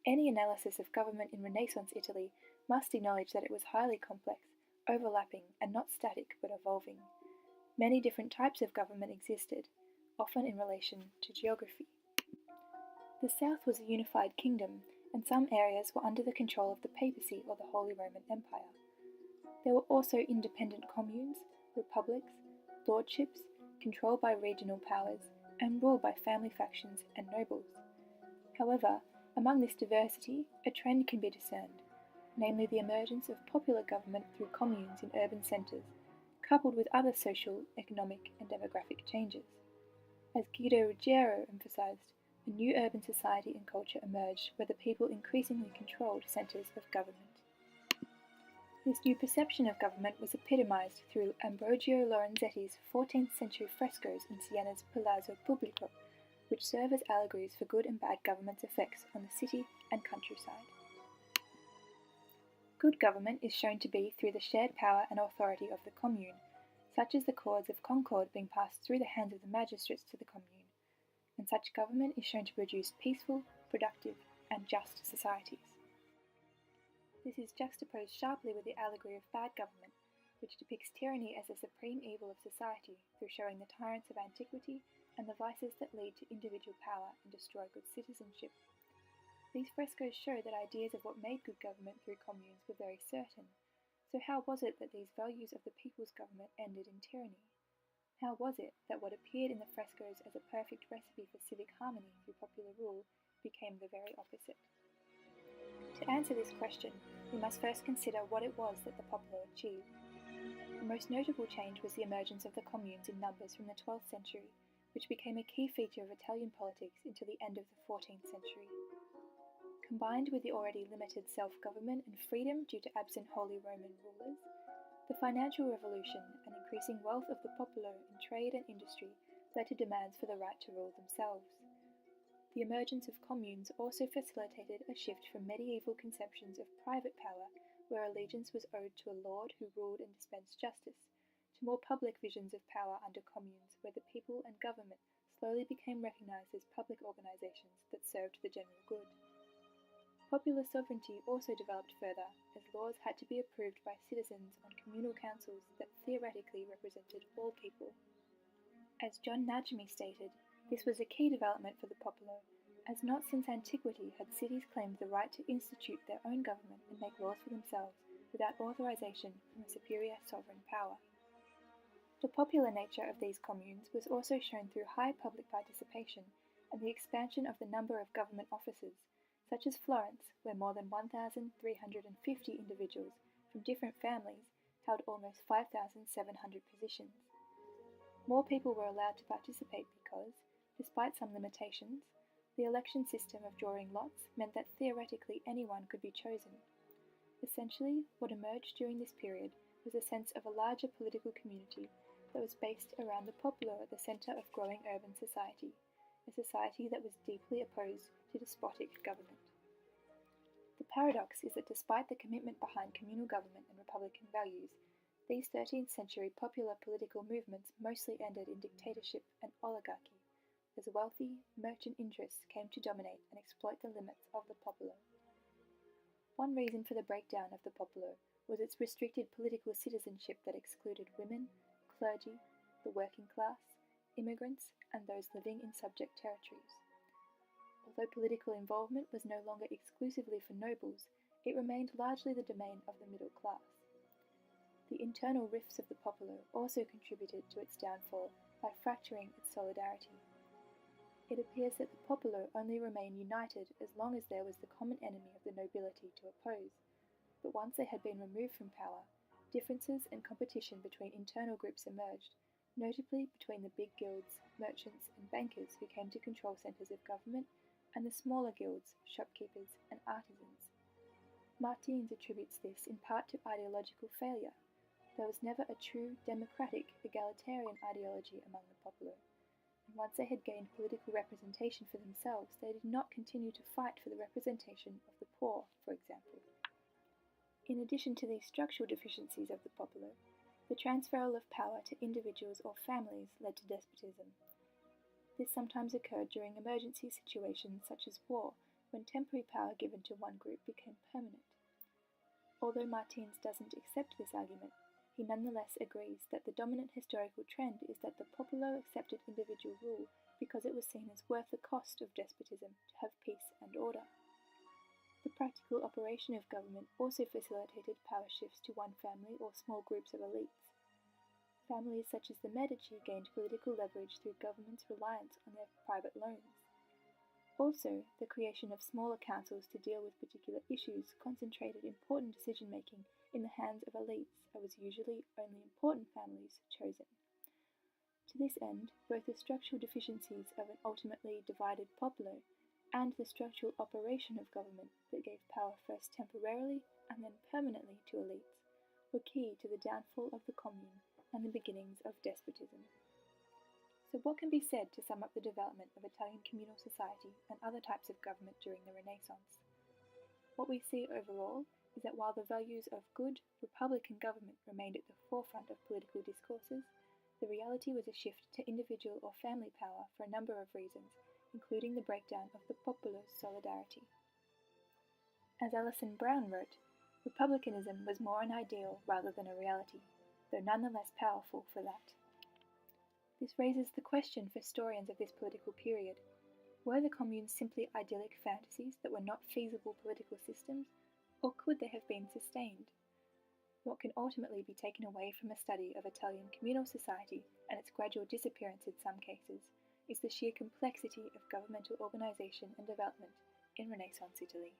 Any analysis of government in Renaissance Italy must acknowledge that it was highly complex, overlapping, and not static but evolving. Many different types of government existed, often in relation to geography. The south was a unified kingdom, and some areas were under the control of the papacy or the Holy Roman Empire. There were also independent communes, republics, lordships, controlled by regional powers, and ruled by family factions and nobles. However, among this diversity, a trend can be discerned, namely the emergence of popular government through communes in urban centres, coupled with other social, economic, and demographic changes. As Guido Ruggiero emphasised, a new urban society and culture emerged where the people increasingly controlled centres of government. This new perception of government was epitomised through Ambrogio Lorenzetti's 14th century frescoes in Siena's Palazzo Pubblico, which serve as allegories for good and bad government's effects on the city and countryside. Good government is shown to be through the shared power and authority of the commune, such as the cords of concord being passed through the hands of the magistrates to the commune, and such government is shown to produce peaceful, productive, and just societies. This is juxtaposed sharply with the allegory of bad government, which depicts tyranny as the supreme evil of society through showing the tyrants of antiquity and the vices that lead to individual power and destroy good citizenship. These frescoes show that ideas of what made good government through communes were very certain. So how was it that these values of the people's government ended in tyranny? How was it that what appeared in the frescoes as a perfect recipe for civic harmony through popular rule became the very opposite? To answer this question, we must first consider what it was that the Popolo achieved. The most notable change was the emergence of the communes in numbers from the 12th century, which became a key feature of Italian politics until the end of the 14th century. Combined with the already limited self-government and freedom due to absent Holy Roman rulers, the financial revolution and increasing wealth of the Popolo in trade and industry led to demands for the right to rule themselves. The emergence of communes also facilitated a shift from medieval conceptions of private power, where allegiance was owed to a lord who ruled and dispensed justice, to more public visions of power under communes, where the people and government slowly became recognised as public organisations that served the general good. Popular sovereignty also developed further, as laws had to be approved by citizens on communal councils that theoretically represented all people. As John Najmi stated, this was a key development for the Popolo, as not since antiquity had cities claimed the right to institute their own government and make laws for themselves without authorization from a superior sovereign power. The popular nature of these communes was also shown through high public participation and the expansion of the number of government offices, such as Florence, where more than 1,350 individuals from different families held almost 5,700 positions. More people were allowed to participate because, despite some limitations, the election system of drawing lots meant that theoretically anyone could be chosen. Essentially, what emerged during this period was a sense of a larger political community that was based around the Popolo at the centre of growing urban society, a society that was deeply opposed to despotic government. The paradox is that despite the commitment behind communal government and republican values, these 13th century popular political movements mostly ended in dictatorship and oligarchy, as wealthy, merchant interests came to dominate and exploit the limits of the Popolo. One reason for the breakdown of the Popolo was its restricted political citizenship that excluded women, clergy, the working class, immigrants, and those living in subject territories. Although political involvement was no longer exclusively for nobles, it remained largely the domain of the middle class. The internal rifts of the Popolo also contributed to its downfall by fracturing its solidarity. It appears that the Popolo only remained united as long as there was the common enemy of the nobility to oppose, but once they had been removed from power, differences and competition between internal groups emerged, notably between the big guilds, merchants, and bankers who came to control centres of government, and the smaller guilds, shopkeepers, and artisans. Martins attributes this in part to ideological failure. There was never a true democratic, egalitarian ideology among the Popolo, and once they had gained political representation for themselves, they did not continue to fight for the representation of the poor, for example. In addition to these structural deficiencies of the Popolo, the transferal of power to individuals or families led to despotism. This sometimes occurred during emergency situations such as war, when temporary power given to one group became permanent. Although Martins doesn't accept this argument, he nonetheless agrees that the dominant historical trend is that the populace accepted individual rule because it was seen as worth the cost of despotism to have peace and order. The practical operation of government also facilitated power shifts to one family or small groups of elites. Families such as the Medici gained political leverage through government's reliance on their private loans. Also, the creation of smaller councils to deal with particular issues concentrated important decision-making in the hands of elites, and was usually only important families chosen. To this end, both the structural deficiencies of an ultimately divided popolo and the structural operation of government that gave power first temporarily and then permanently to elites were key to the downfall of the Commune and the beginnings of despotism. So what can be said to sum up the development of Italian communal society and other types of government during the Renaissance? What we see overall is that while the values of good, republican government remained at the forefront of political discourses, the reality was a shift to individual or family power for a number of reasons, including the breakdown of the popolo's solidarity. As Alison Brown wrote, republicanism was more an ideal rather than a reality, though nonetheless powerful for that. This raises the question for historians of this political period: were the communes simply idyllic fantasies that were not feasible political systems, or could they have been sustained? What can ultimately be taken away from a study of Italian communal society and its gradual disappearance in some cases is the sheer complexity of governmental organisation and development in Renaissance Italy.